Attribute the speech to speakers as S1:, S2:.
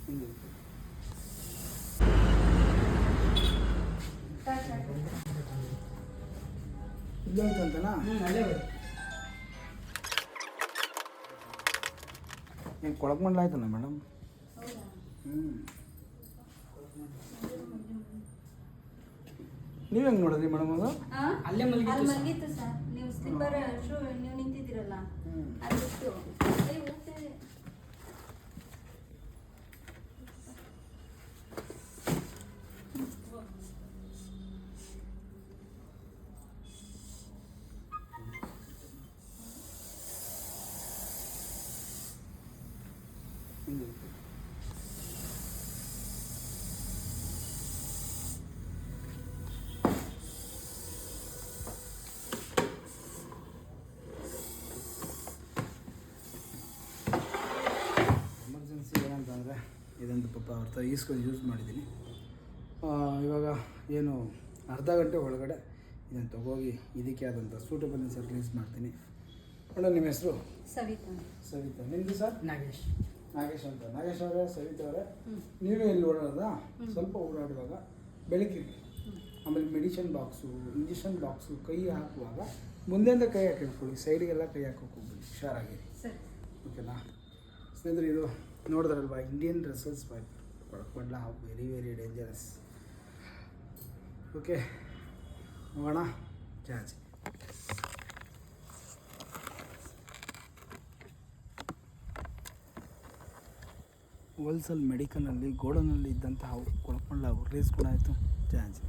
S1: ಹಿಂಗೆ ಇಲ್ಲೇ ಐತಂತನಾ? ಏನು ಕೊಳಕ್ಮಂಡ್ಲ ಆಯ್ತಲ್ಲ ಮೇಡಮ್? ನೀವು ಹೆಂಗೆ ನೋಡಿದ್ರಿ ಮೇಡಮ್ ಅದು?
S2: ಅಲ್ಲೇ ಮಲಗಿತ್ತು ಸರ್. ನೀವು ಸ್ಲಿಪ್ಪರ್ ಶೂ ನೀವು ನಿಂತಿದ್ದೀರಲ್ಲ ಅದಿತ್ತು.
S1: ಹಿಂಗೆ ಎಮರ್ಜೆನ್ಸಿ ಏನಂತಂದರೆ ಇದೊಂದು ಪಾಪ ಅವ್ರ ಈಸ್ಕೊಂಡು ಯೂಸ್ ಮಾಡಿದ್ದೀನಿ. ಇವಾಗ ಏನು ಅರ್ಧ ಗಂಟೆ ಒಳಗಡೆ ಇದನ್ನು ತಗೋಗಿ ಇದಕ್ಕೆ ಆದಂಥ ಸೂಟಬಲ್ ಸರ್ ರಿಲೀಸ್ ಮಾಡ್ತೀನಿ. ಮೇಡಮ್ ನಿಮ್ಮ ಹೆಸರು?
S2: ಸವಿತಾ.
S1: ಸವಿತಾ. ನಿಮ್ಮದು ಸರ್?
S2: ನಾಗೇಶ್.
S1: ನಾಗೇಶ್ ಅಂತ. ನಾಗೇಶ್ ಅವರೇ, ಸವಿತಾ ಅವರೇ, ನೀವೇ ಎಲ್ಲಿ ಓಡಾಡೋದಾ? ಸ್ವಲ್ಪ ಓಡಾಡುವಾಗ ಬೆಳಕಿರಲಿ. ಆಮೇಲೆ ಮೆಡಿಷನ್ ಬಾಕ್ಸು, ಇಂಜೆಕ್ಷನ್ ಬಾಕ್ಸು ಕೈ ಹಾಕುವಾಗ ಮುಂದೆಯಿಂದ ಕೈ ಹಾಕಿಟ್ಕೊಳ್ಳಿ, ಸೈಡಿಗೆಲ್ಲ ಕೈ ಹಾಕೋಕೆ ಹೋಗ್ಬಿಡಿ, ಹುಷಾರಾಗಿರಿ. ಓಕೆನಾ ಸ್ನೇಹಿತರೆ? ಇದು ನೋಡಿದ್ರಲ್ವಾ ಇಂಡಿಯನ್ ರಿಸರ್ಚ್ ಪೈಪ್ ಕೊಳಕ್ಮಂಡ್ಲ ವೆರಿ ವೆರಿ ಡೇಂಜರಸ್. ಓಕೆ ಹೋಗೋಣ. ಜಾಜಿ ಹೋಲ್ಸೇಲ್ ಮೆಡಿಕಲಲ್ಲಿ ಗೋಡನಲ್ಲಿ ಇದ್ದಂತಹ ಕೊಳಕ್ಮಂಡ್ಲ ರಿಲೀಸ್ ಕೂಡ ಆಯಿತು. ಜಾಜಿ